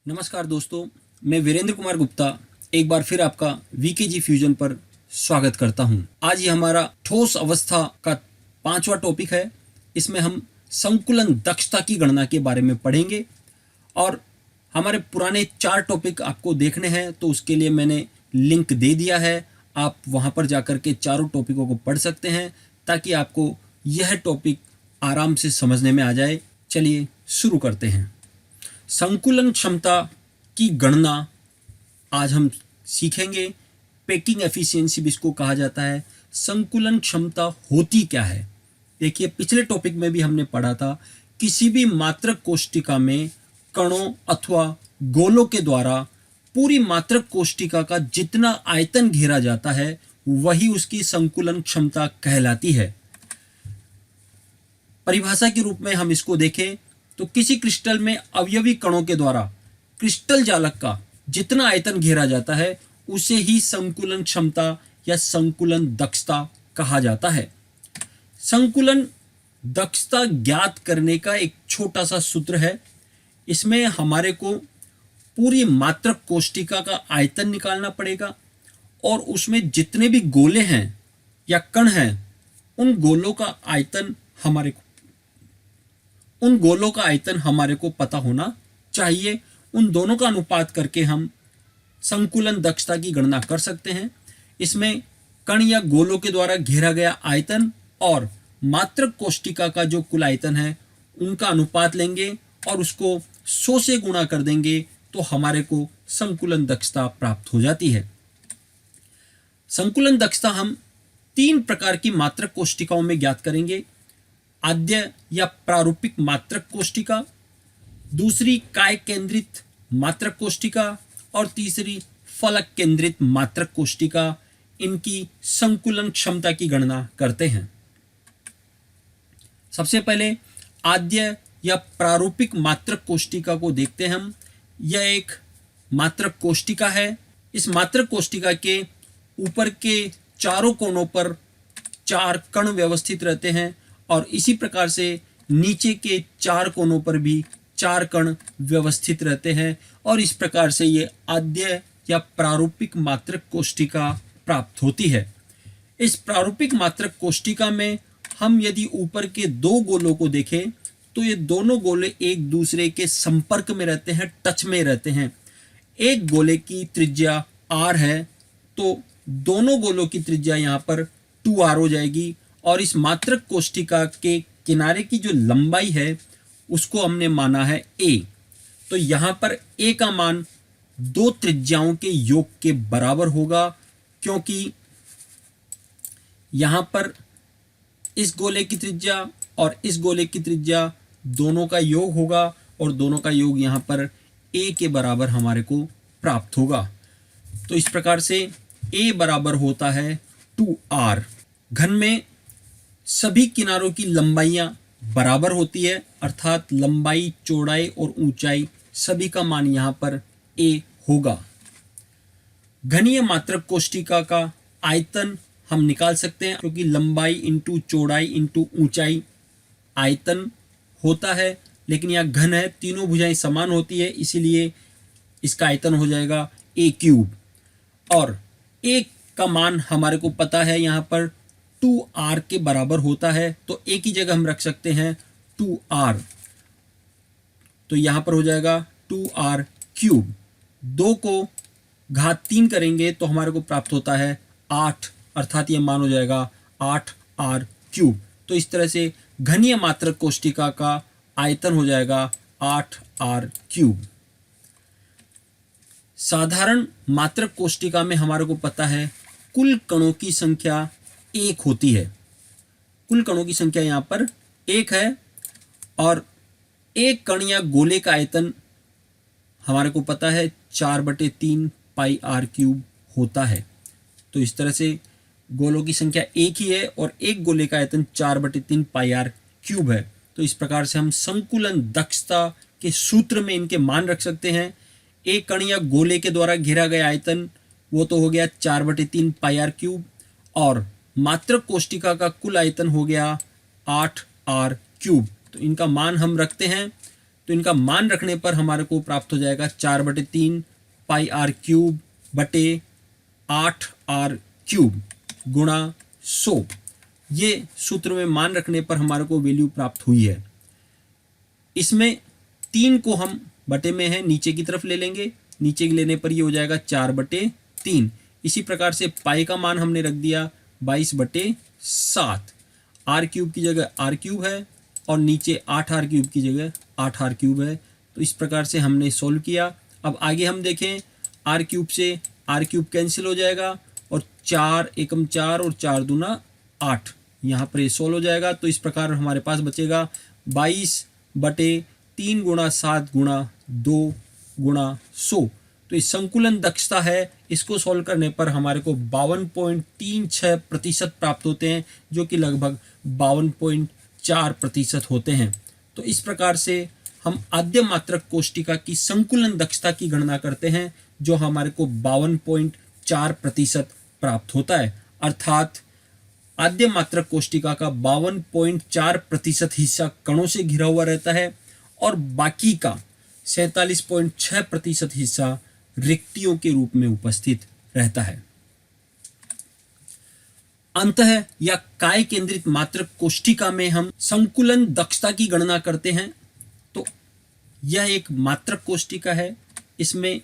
नमस्कार दोस्तों, मैं वीरेंद्र कुमार गुप्ता एक बार फिर आपका वीकेजी फ्यूजन पर स्वागत करता हूं। आज ये हमारा ठोस अवस्था का 5वां टॉपिक है। इसमें हम संकुलन दक्षता की गणना के बारे में पढ़ेंगे और हमारे पुराने 4 टॉपिक आपको देखने हैं तो उसके लिए मैंने लिंक दे दिया है। आप वहां पर जाकर के चारों टॉपिकों को पढ़ सकते हैं ताकि आपको यह टॉपिक आराम से समझने में आ जाए। चलिए शुरू करते हैं। संकुलन क्षमता की गणना आज हम सीखेंगे। पैकिंग एफिशिएंसी भी इसको कहा जाता है। संकुलन क्षमता होती क्या है? देखिए, पिछले टॉपिक में भी हमने पढ़ा था, किसी भी मात्रक कोष्टिका में कणों अथवा गोलों के द्वारा पूरी मात्रक कोष्टिका का जितना आयतन घेरा जाता है वही उसकी संकुलन क्षमता कहलाती है। परिभाषा के रूप में हम इसको देखें तो किसी क्रिस्टल में अवयवी कणों के द्वारा क्रिस्टल जालक का जितना आयतन घेरा जाता है उसे ही संकुलन क्षमता या संकुलन दक्षता कहा जाता है। संकुलन दक्षता ज्ञात करने का एक छोटा सा सूत्र है। इसमें हमारे को पूरी मात्रक कोष्टिका का आयतन निकालना पड़ेगा और उसमें जितने भी गोले हैं या कण हैं उन गोलों का आयतन हमारे को पता होना चाहिए। उन दोनों का अनुपात करके हम संकुलन दक्षता की गणना कर सकते हैं। इसमें कण या गोलों के द्वारा घेरा गया आयतन और मात्रक कोष्टिका का जो कुल आयतन है उनका अनुपात लेंगे और उसको 100 से गुणा कर देंगे तो हमारे को संकुलन दक्षता प्राप्त हो जाती है। संकुलन दक्षता हम 3 प्रकार की मात्रक कोष्टिकाओं में ज्ञात करेंगे। आद्य या प्रारूपिक मात्रक कोष्टिका, दूसरी काय केंद्रित मात्रक कोष्टिका और तीसरी फलक केंद्रित मात्रक कोष्टिका। इनकी संकुलन क्षमता की गणना करते हैं। सबसे पहले आद्य या प्रारूपिक मात्रक कोष्टिका को देखते हैं हम। यह एक मात्रक कोष्टिका है। इस मात्रक कोष्टिका के ऊपर के चारों कोनों पर 4 कण व्यवस्थित रहते हैं और इसी प्रकार से नीचे के 4 कोनों पर भी 4 कण व्यवस्थित रहते हैं और इस प्रकार से ये आद्य या प्रारूपिक मात्रक कोष्टिका प्राप्त होती है। इस प्रारूपिक मात्रक कोष्टिका में हम यदि ऊपर के 2 गोलों को देखें तो ये दोनों गोले एक दूसरे के संपर्क में रहते हैं, टच में रहते हैं। एक गोले की त्रिज्या r है तो दोनों गोलों की त्रिज्या यहाँ पर 2r हो जाएगी और इस मात्रक कोष्टिका के किनारे की जो लंबाई है उसको हमने माना है a। तो यहाँ पर a का मान 2 त्रिज्याओं के योग के बराबर होगा, क्योंकि यहाँ पर इस गोले की त्रिज्या और इस गोले की त्रिज्या दोनों का योग होगा और दोनों का योग यहाँ पर a के बराबर हमारे को प्राप्त होगा। तो इस प्रकार से a बराबर होता है 2r। घन में सभी किनारों की लंबाइयां बराबर होती है, अर्थात लंबाई, चौड़ाई और ऊंचाई सभी का मान यहाँ पर a होगा। घनीय मात्रक कोष्टिका का आयतन हम निकाल सकते हैं, क्योंकि लंबाई इंटू चौड़ाई इंटू ऊंचाई आयतन होता है, लेकिन यह घन है, तीनों भुजाएं समान होती है, इसीलिए इसका आयतन हो जाएगा a³ और a का मान हमारे को पता है यहाँ पर 2r के बराबर होता है, तो a की जगह हम रख सकते हैं 2r। तो यहाँ पर हो जाएगा 2r³। 2 को घात 3 करेंगे तो हमारे को प्राप्त होता है 8, अर्थात ये मान हो जाएगा 8r³। तो इस तरह से घनीय मात्रक कोष्टिका का आयतन हो जाएगा 8r³। साधारण मात्रक कोष्टिका में हमारे को पता है कुल कणों की संख्या 1 होती है। कुल कणों की संख्या यहाँ पर 1 है और एक कण या गोले का आयतन हमारे को पता है 4/3 पाई r³ होता है। तो इस तरह से गोलों की संख्या 1 ही है और एक गोले का आयतन 4/3 पाई r³ है। तो इस प्रकार से हम संकुलन दक्षता के सूत्र में इनके मान रख सकते हैं। एक कण या गोले के द्वारा घेरा गया आयतन वो तो हो गया 4/3 पाई r³ और मात्रक कोष्टिका का कुल आयतन हो गया 8r³। तो इनका मान हम रखते हैं तो इनका मान रखने पर हमारे को प्राप्त हो जाएगा 4/3 पाई आर क्यूब बटे 8r क्यूब गुणा 100। ये सूत्र में मान रखने पर हमारे को वैल्यू प्राप्त हुई है। इसमें 3 को हम बटे में है नीचे की तरफ ले लेंगे, नीचे लेने पर ये हो जाएगा 4/3। इसी प्रकार से पाई का मान हमने रख दिया 22/7। आर क्यूब की जगह आर क्यूब है और नीचे 8r क्यूब की जगह 8r क्यूब है। तो इस प्रकार से हमने सोल्व किया। अब आगे हम देखें, आर क्यूब से आर क्यूब कैंसिल हो जाएगा और 4 एकम 4 और 4 दूना 8, यहाँ पर ये सोल्व हो जाएगा। तो इस प्रकार हमारे पास बचेगा 22/3 गुणा 7 गुणा 2 गुणा 100। तो इस संकुलन दक्षता है, इसको सोल्व करने पर हमारे को 52.36% प्राप्त होते हैं, जो कि लगभग 52.4% होते हैं। तो इस प्रकार से हम आद्य मात्रक कोष्टिका की संकुलन दक्षता की गणना करते हैं, जो हमारे को 52.4% प्राप्त होता है। अर्थात आद्य मात्रक कोष्टिका का 52.4% हिस्सा कणों से घिरा हुआ रहता है और बाकी का 47.6% हिस्सा रिक्तियों के रूप में उपस्थित रहता है। अंतः या काय केंद्रित मात्रक कोष्टिका में हम संकुलन दक्षता की गणना करते हैं। तो यह एक मात्रक कोष्टिका है। इसमें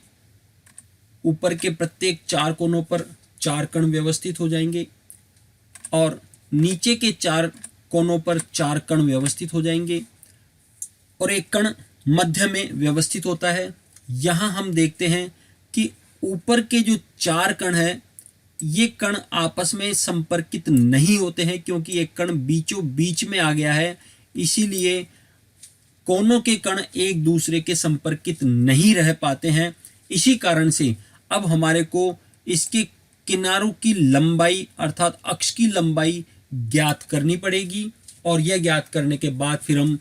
ऊपर के प्रत्येक 4 कोनों पर 4 कण व्यवस्थित हो जाएंगे और नीचे के 4 कोनों पर 4 कण व्यवस्थित हो जाएंगे और एक कण मध्य में व्यवस्थित होता है। यहाँ हम देखते हैं कि ऊपर के जो 4 कण हैं, ये कण आपस में संपर्कित नहीं होते हैं, क्योंकि एक कण बीचों बीच में आ गया है। इसीलिए कोनों के कण एक दूसरे के संपर्कित नहीं रह पाते हैं। इसी कारण से अब हमारे को इसके किनारों की लंबाई अर्थात अक्ष की लंबाई ज्ञात करनी पड़ेगी और यह ज्ञात करने के बाद फिर हम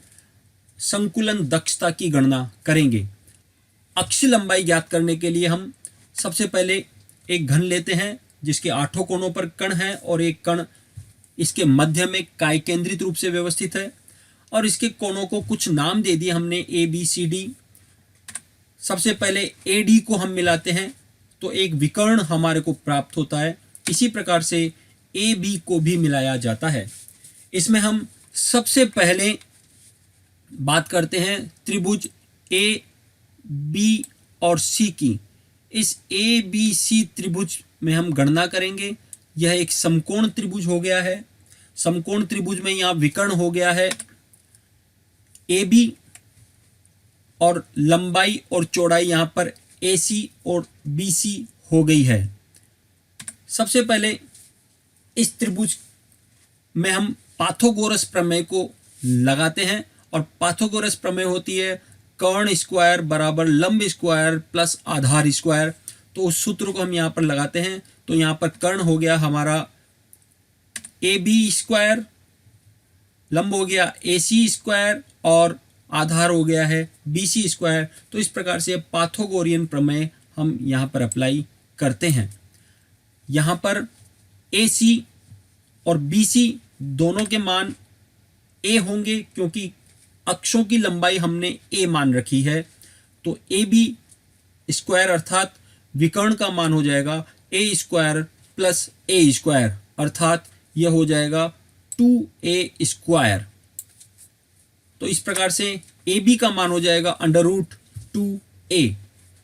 संकुलन दक्षता की गणना करेंगे। अक्ष लंबाई ज्ञात करने के लिए हम सबसे पहले एक घन लेते हैं जिसके 8 कोनों पर कण है और एक कण इसके मध्य में काय केंद्रित रूप से व्यवस्थित है और इसके कोनों को कुछ नाम दे दिए हमने ए बी सी डी। सबसे पहले ए डी को हम मिलाते हैं तो एक विकर्ण हमारे को प्राप्त होता है। इसी प्रकार से ए बी को भी मिलाया जाता है। इसमें हम सबसे पहले बात करते हैं त्रिभुज ए बी और सी की। इस ए बी सी त्रिभुज में हम गणना करेंगे। यह एक समकोण त्रिभुज हो गया है। समकोण त्रिभुज में यहाँ विकर्ण हो गया है ए बी और लंबाई और चौड़ाई यहाँ पर ए सी और बी सी हो गई है। सबसे पहले इस त्रिभुज में हम पाथोगोरस प्रमेय को लगाते हैं और पाथोगोरस प्रमेय होती है कर्ण स्क्वायर बराबर लंब स्क्वायर प्लस आधार स्क्वायर। तो उस सूत्र को हम यहाँ पर लगाते हैं। तो यहाँ पर कर्ण हो गया हमारा ए बी स्क्वायर, लंब हो गया ए सी स्क्वायर और आधार हो गया है बी सी स्क्वायर। तो इस प्रकार से पाथोगोरियन प्रमेय हम यहाँ पर अप्लाई करते हैं। यहाँ पर ए सी और बी सी दोनों के मान ए होंगे क्योंकि अक्षों की लंबाई हमने ए मान रखी है। तो ए बी स्क्वायर अर्थात विकर्ण का मान हो जाएगा ए स्क्वायर प्लस ए स्क्वायर अर्थात यह हो जाएगा 2a स्क्वायर। तो इस प्रकार से ए बी का मान हो जाएगा √2a।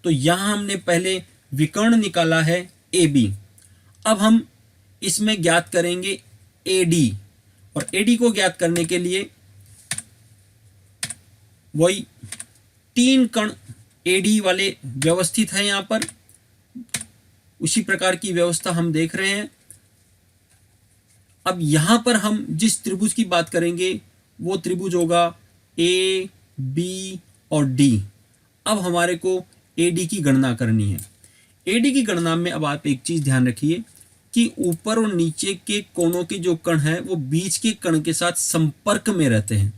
तो यहाँ हमने पहले विकर्ण निकाला है ए बी। अब हम इसमें ज्ञात करेंगे ए डी और ए डी को ज्ञात करने के लिए वही 3 कण ए डी वाले व्यवस्थित है। यहाँ पर उसी प्रकार की व्यवस्था हम देख रहे हैं। अब यहाँ पर हम जिस त्रिभुज की बात करेंगे वो त्रिभुज होगा ए बी और डी। अब हमारे को ए डी की गणना करनी है। ए डी की गणना में अब आप एक चीज ध्यान रखिए कि ऊपर और नीचे के कोणों के जो कण हैं वो बीच के कण के साथ संपर्क में रहते हैं,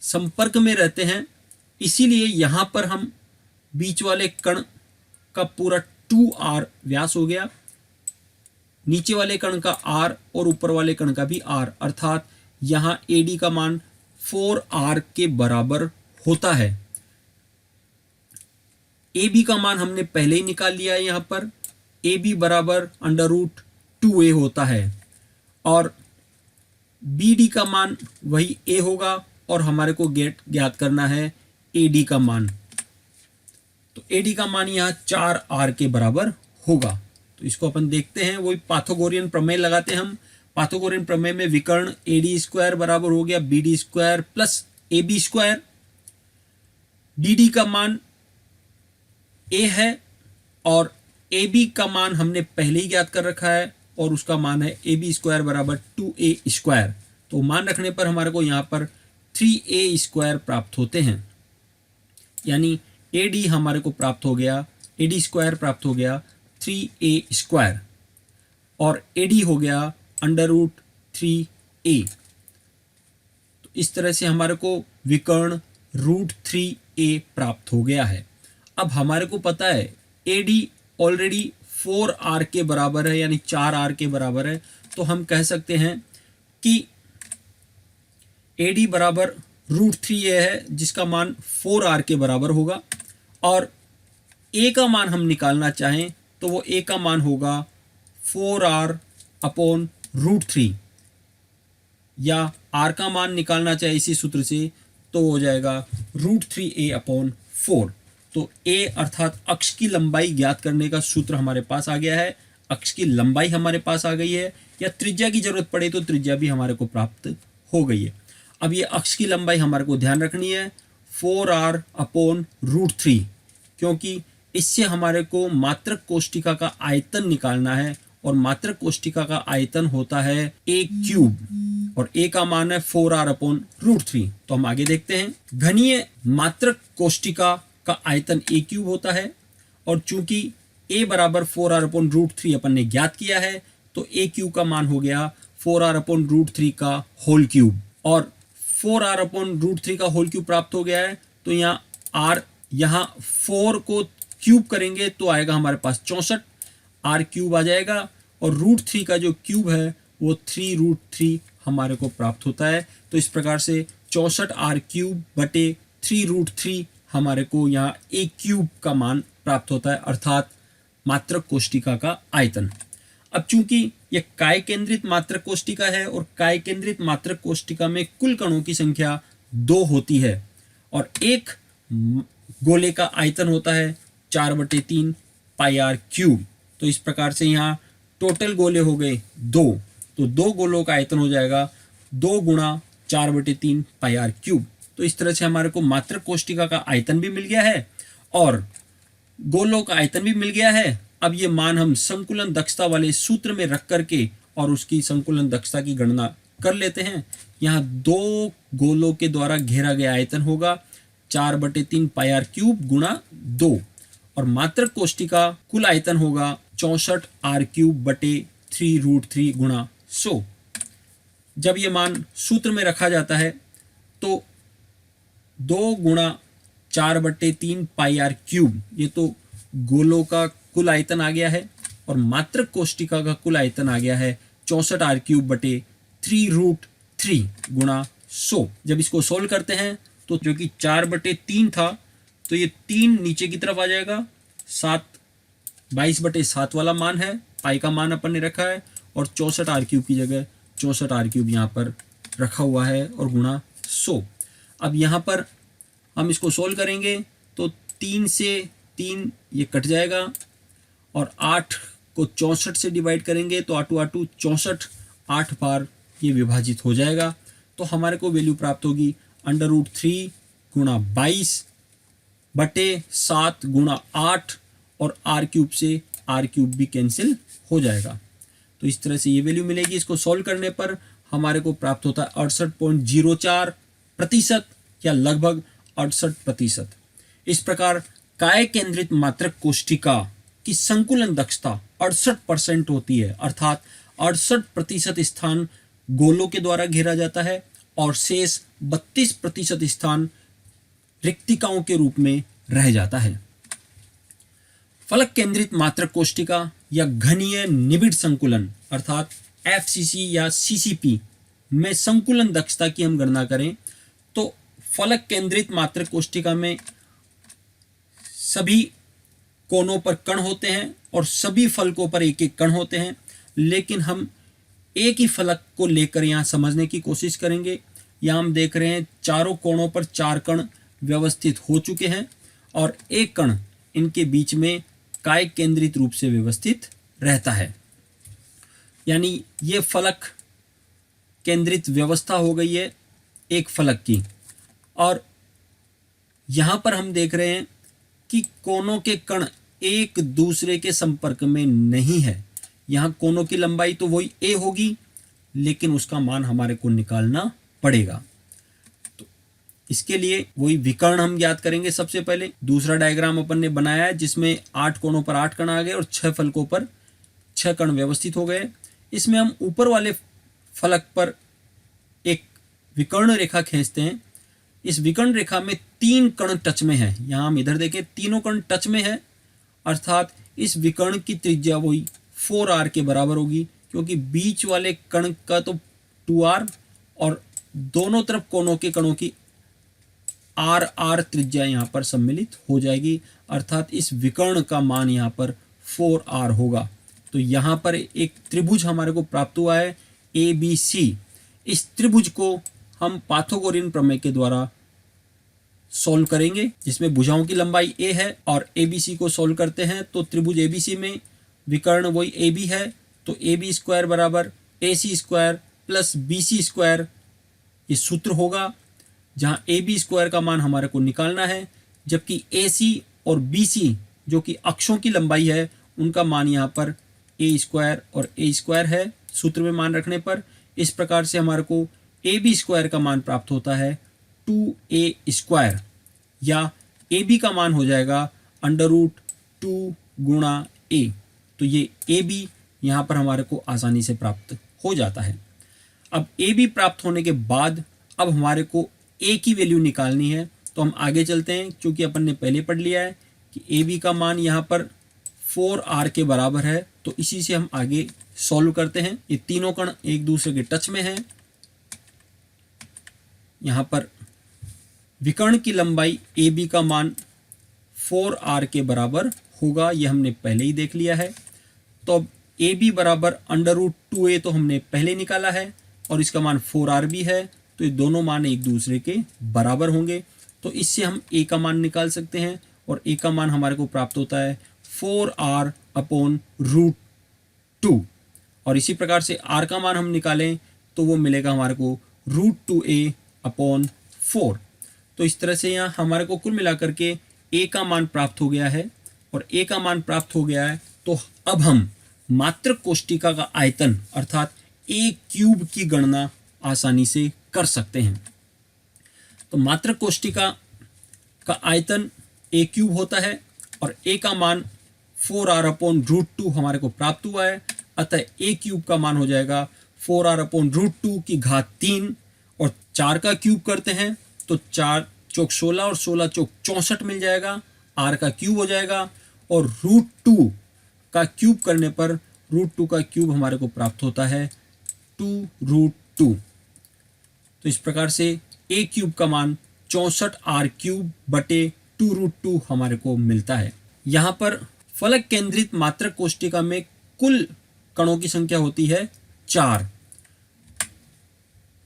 संपर्क में रहते हैं। इसीलिए यहाँ पर हम बीच वाले कण का पूरा 2r व्यास हो गया, नीचे वाले कण का r और ऊपर वाले कण का भी r अर्थात यहाँ AD का मान 4r के बराबर होता है। ए बी का मान हमने पहले ही निकाल लिया है। यहाँ पर ए बी बराबर √2a होता है और बी डी का मान वही a होगा और हमारे को ज्ञात करना है ए डी का मान। तो ए डी का मान यहाँ 4r के बराबर होगा। तो इसको अपन देखते हैं, वही पाइथागोरियन प्रमेय लगाते हैं हम। पाइथागोरियन प्रमेय में विकर्ण ए डी स्क्वायर बराबर हो गया B D square plus A B square. D D का मान a है और ए बी का मान हमने पहले ही ज्ञात कर रखा है और उसका मान है ए बी स्क्वायर बराबर 2a स्क्वायर। तो मान रखने पर हमारे को यहाँ पर 3a स्क्वायर प्राप्त होते हैं, यानी ए डी हमारे को प्राप्त हो गया, ए डी स्क्वायर प्राप्त हो गया 3a स्क्वायर और ए डी हो गया √3a। तो इस तरह से हमारे को विकर्ण √3a प्राप्त हो गया है। अब हमारे को पता है ए डी ऑलरेडी 4r के बराबर है, यानी 4r के बराबर है। तो हम कह सकते हैं कि ए डी बराबर √3a है, जिसका मान 4r के बराबर होगा। और a का मान हम निकालना चाहें तो वो a का मान होगा 4r/√3, या r का मान निकालना चाहे इसी सूत्र से तो हो जाएगा √3a/4। तो a अर्थात अक्ष की लंबाई ज्ञात करने का सूत्र हमारे पास आ गया है। अक्ष की लंबाई हमारे पास आ गई है, या त्रिज्या की जरूरत पड़े तो त्रिज्या भी हमारे को प्राप्त हो गई है। अब ये अक्ष की लंबाई हमारे को ध्यान रखनी है 4r/√3, क्योंकि इससे हमारे को मात्रक कोष्टिका का आयतन निकालना है और मात्रक कोष्टिका का आयतन होता है a³ और a का मान है 4r/√3। तो हम आगे देखते हैं। घनीय मात्रक कोष्टिका का आयतन a³ होता है और चूंकि a बराबर 4r/√3 अपन ने ज्ञात किया है तो a³ का मान हो गया 4r/√3 का होल क्यूब, और 4r/√3 का होल क्यूब प्राप्त हो गया है। तो यहाँ 4 को क्यूब करेंगे तो आएगा हमारे पास 64, r³ आ जाएगा और √3 का जो क्यूब है वो 3√3 हमारे को प्राप्त होता है। तो इस प्रकार से 64r³ बटे 3√3 हमारे को यहाँ a³ का मान प्राप्त होता है, अर्थात मात्रक कोष्टिका का आयतन। अब चूंकि यह काय केंद्रित मात्रक कोष्टिका है और काय केंद्रित मात्रक कोष्टिका में कुल कणों की संख्या 2 होती है और एक गोले का आयतन होता है 4/3 πr³। तो इस प्रकार से यहाँ टोटल गोले हो गए 2, तो 2 गोलों का आयतन हो जाएगा 2 × 4/3 πr³। तो इस तरह से हमारे को मात्रक कोष्टिका का आयतन भी मिल गया है और गोलों का आयतन भी मिल गया है। अब ये मान हम संकुलन दक्षता वाले सूत्र में रख करके और उसकी संकुलन दक्षता की गणना कर लेते हैं। यहाँ 2 गोलों के द्वारा घेरा गया आयतन होगा 4/3 πr³ × 2 और मात्रक कोष्टिका कुल आयतन होगा 64r³ बटे 3√3 × 100। जब ये मान सूत्र में रखा जाता है तो 2 × 4/3 πr³ ये तो गोलों का कुल आयतन आ गया है और मात्रक कोष्टिका का कुल आयतन आ गया है 64r³ बटे 3√3 × 100। जब इसको सोल्व करते हैं तो जो कि 4/3 था तो ये 3 नीचे की तरफ आ जाएगा, 22/7 वाला मान है, पाई का मान अपन ने रखा है और 64r³ की जगह 64r³ यहाँ पर रखा हुआ है और गुणा 100। अब यहाँ पर हम इसको सोल्व करेंगे तो 3 से 3 ये कट जाएगा और 8 को 64 से डिवाइड करेंगे तो 8 8 64, 8 बार ये विभाजित हो जाएगा। तो हमारे को वैल्यू प्राप्त होगी √3 × 22/7 × 8 और r³ से r³ भी कैंसिल हो जाएगा। तो इस तरह से ये वैल्यू मिलेगी। इसको सॉल्व करने पर हमारे को प्राप्त होता है 68.04% या लगभग 68%। इस प्रकार काय केंद्रित मात्रक कोष्टिका की संकुलन दक्षता 68% होती है, अर्थात 68% स्थान गोलों के द्वारा घेरा जाता है और शेष 32% स्थान रिक्तिकाओं के रूप में रह जाता है। फलक केंद्रित मात्रक कोष्टिका या घनीय निबिड़ संकुलन अर्थात FCC या CCP में संकुलन दक्षता की हम गणना करें तो फलक केंद्रित मात्रक कोष्टिका में सभी कोनों पर कण होते हैं और सभी फलकों पर एक एक कण होते हैं, लेकिन हम एक ही फलक को लेकर यहाँ समझने की कोशिश करेंगे। यहाँ हम देख रहे हैं चारों कोणों पर 4 कण व्यवस्थित हो चुके हैं और एक कण इनके बीच में काय केंद्रित रूप से व्यवस्थित रहता है, यानी ये फलक केंद्रित व्यवस्था हो गई है एक फलक की। और यहाँ पर हम देख रहे हैं कि कोनों के कण एक दूसरे के संपर्क में नहीं है। यहाँ कोनों की लंबाई तो वही a होगी, लेकिन उसका मान हमारे को निकालना पड़ेगा। तो इसके लिए वही विकर्ण हम ज्ञात करेंगे। सबसे पहले दूसरा डायग्राम अपन ने बनाया है जिसमें 8 कोनों पर 8 कण आ गए और 6 फलकों पर 6 कण व्यवस्थित हो गए। इसमें हम ऊपर वाले फलक पर एक विकर्ण रेखा खींचते हैं। इस विकर्ण रेखा में 3 कण टच में है। यहाँ हम इधर देखें, तीनों कण टच में है, अर्थात इस विकर्ण की त्रिज्या वही 4r के बराबर होगी, क्योंकि बीच वाले कण का तो 2r और दोनों तरफ कोनों के कणों की r त्रिज्या यहाँ पर सम्मिलित हो जाएगी, अर्थात इस विकर्ण का मान यहाँ पर 4r होगा। तो यहाँ पर एक त्रिभुज हमारे को प्राप्त हुआ है ABC। इस त्रिभुज को हम पाइथागोरियन प्रमेय के द्वारा सॉल्व करेंगे, जिसमें भुजाओं की लंबाई a है और ABC को सॉल्व करते हैं तो त्रिभुज ABC में विकर्ण वही AB है, तो AB स्क्वायर बराबर AC square plus BC square ये सूत्र होगा, जहाँ AB स्क्वायर का मान हमारे को निकालना है, जबकि AC और BC जो कि अक्षों की लंबाई है उनका मान यहाँ पर A स्क्वायर और A स्क्वायर है सूत्र में मान रखने पर। इस प्रकार से हमारे को AB स्क्वायर का मान प्राप्त होता है 2A स्क्वायर, या AB का मान हो जाएगा √2 गुणा A। तो ये AB यहाँ पर हमारे को आसानी से प्राप्त हो जाता है। अब AB प्राप्त होने के बाद अब हमारे को A की वैल्यू निकालनी है, तो हम आगे चलते हैं। क्योंकि अपन ने पहले पढ़ लिया है कि AB का मान यहाँ पर 4r के बराबर है, तो इसी से हम आगे सॉल्व करते हैं। ये तीनों कण एक दूसरे के टच में हैं। यहाँ पर विकर्ण की लंबाई AB का मान 4r के बराबर होगा, यह हमने पहले ही देख लिया है। तो अब AB बराबर √2a तो हमने पहले निकाला है और इसका मान 4r भी है, तो ये दोनों मान एक दूसरे के बराबर होंगे। तो इससे हम a का मान निकाल सकते हैं और a का मान हमारे को प्राप्त होता है 4r/√2। और इसी प्रकार से r का मान हम निकालें तो वो मिलेगा हमारे को √2a/4। तो इस तरह से यहाँ हमारे को कुल मिलाकर के a का मान प्राप्त हो गया है। और a का मान प्राप्त हो गया है तो अब हम मात्रक कोष्टिका का आयतन अर्थात a³ की गणना आसानी से कर सकते हैं। तो मात्रक कोष्टिका का आयतन a³ होता है और a का मान 4r/√2 हमारे को प्राप्त हुआ है, अतः a³ का मान हो जाएगा 4r/√2 की घात 3 और 4 का क्यूब करते हैं तो 4 चौक 16 और 16 चौक 64 मिल जाएगा, r का क्यूब हो जाएगा। और √2 का क्यूब करने पर √2 का क्यूब हमारे को प्राप्त होता है 2√2। तो इस प्रकार से a³ का मान 64r³/2√2 हमारे को मिलता है। यहाँ पर फलक केंद्रित मात्रक कोष्टिका में कुल कणों की संख्या होती है 4।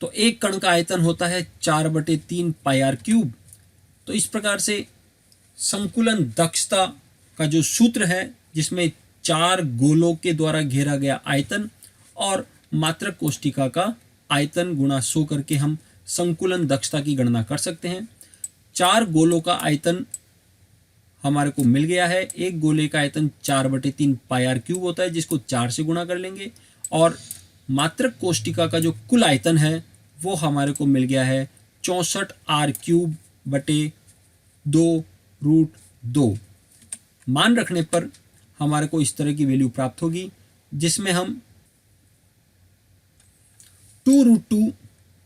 तो एक कण का आयतन होता है 4/3 πr³। तो इस प्रकार से संकुलन दक्षता का जो सूत्र है, जिसमें 4 गोलों के द्वारा घेरा गया आयतन और मात्रक कोष्टिका का आयतन गुणा 100 करके हम संकुलन दक्षता की गणना कर सकते हैं। 4 गोलों का आयतन हमारे को मिल गया है। एक गोले का आयतन 4/3 πr³ होता है, जिसको 4 से गुणा कर लेंगे। और मात्रक कोष्टिका का जो कुल आयतन है वो हमारे को मिल गया है 64r³/2√2। मान रखने पर हमारे को इस तरह की वैल्यू प्राप्त होगी, जिसमें हम 2√2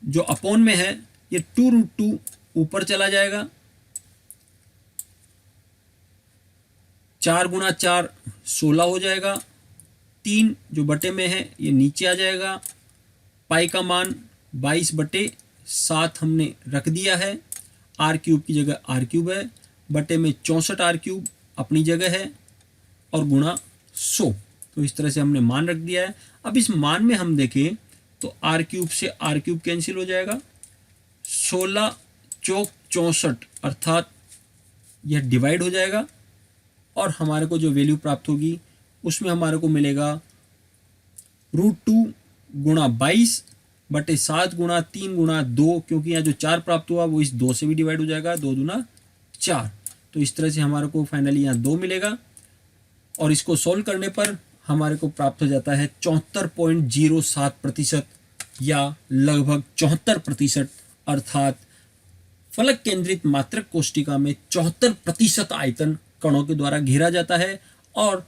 जो अपॉन में है, ये 2√2 ऊपर चला जाएगा, 4 × 4 16 हो जाएगा, 3 जो बटे में है ये नीचे आ जाएगा, पाई का मान 22/7 हमने रख दिया है, r³ की जगह r³ है, बटे में 64r³ अपनी जगह है, और गुणा 100। तो इस तरह से हमने मान रख दिया है। अब इस मान में हम देखें तो आर क्यूब से आर क्यूब कैंसिल हो जाएगा, 16 चौक 64 अर्थात यह डिवाइड हो जाएगा और हमारे को जो वैल्यू प्राप्त होगी उसमें हमारे को मिलेगा √2 गुणा 22 बटे 7 गुणा 3 गुणा 2, क्योंकि यहाँ जो 4 प्राप्त हुआ वो इस 2 से भी डिवाइड हो जाएगा, 2 दूना 4। तो इस तरह से हमारे को फाइनली यहाँ 2 मिलेगा और इसको सॉल्व करने पर हमारे को प्राप्त हो जाता है 74.07% या लगभग 74%, अर्थात फलक केंद्रित मात्रक कोष्टिका में 74% आयतन कणों के द्वारा घेरा जाता है और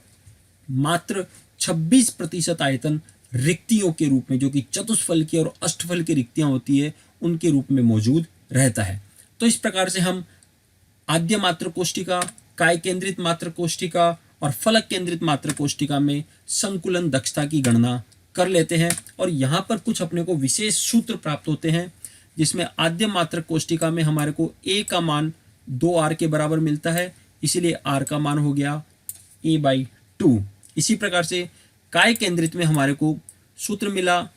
मात्र 26% आयतन रिक्तियों के रूप में, जो कि चतुष्फल की और अष्टफल की रिक्तियां होती है, उनके रूप में मौजूद रहता है। तो इस प्रकार से हम आद्य मात्र कोष्टिका, काय केंद्रित मात्र कोष्टिका और फलक केंद्रित मात्र कोष्टिका में संकुलन दक्षता की गणना कर लेते हैं। और यहाँ पर कुछ अपने को विशेष सूत्र प्राप्त होते हैं, जिसमें आद्य मात्र कोष्टिका में हमारे को a का मान 2r के बराबर मिलता है, इसीलिए r का मान हो गया a/2। इसी प्रकार से काय केंद्रित में हमारे को सूत्र मिला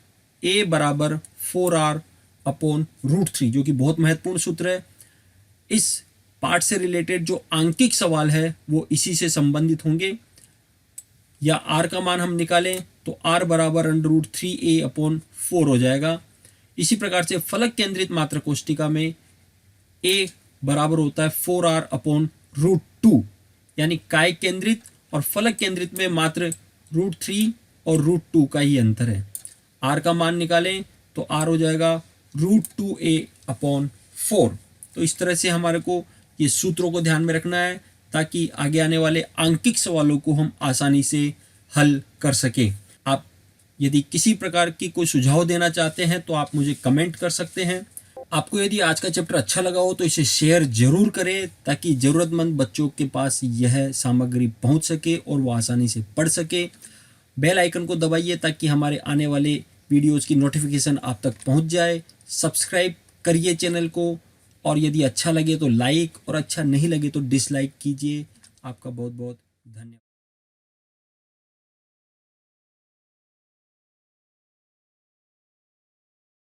a बराबर 4r/√3, जो कि बहुत महत्वपूर्ण सूत्र है। इस पार्ट से रिलेटेड जो आंकिक सवाल है वो इसी से संबंधित होंगे। या r का मान हम निकालें तो r बराबर √3a/4 हो जाएगा। इसी प्रकार से फलक केंद्रित मात्र कोष्टिका में a बराबर होता है 4r/√2, यानी काय केंद्रित और फलक केंद्रित में मात्र √3 और √2 का ही अंतर है। r का मान निकालें तो r हो जाएगा √2a/4। तो इस तरह से हमारे को ये सूत्रों को ध्यान में रखना है ताकि आगे आने वाले आंकिक सवालों को हम आसानी से हल कर सकें। आप यदि किसी प्रकार की कोई सुझाव देना चाहते हैं तो आप मुझे कमेंट कर सकते हैं। आपको यदि आज का चैप्टर अच्छा लगा हो तो इसे शेयर जरूर करें ताकि ज़रूरतमंद बच्चों के पास यह सामग्री पहुंच सके और वो आसानी से पढ़ सके। बेल आइकन को दबाइए ताकि हमारे आने वाले वीडियोज़ की नोटिफिकेशन आप तक पहुंच जाए। सब्सक्राइब करिए चैनल को, और यदि अच्छा लगे तो लाइक और अच्छा नहीं लगे तो डिसलाइक कीजिए। आपका बहुत बहुत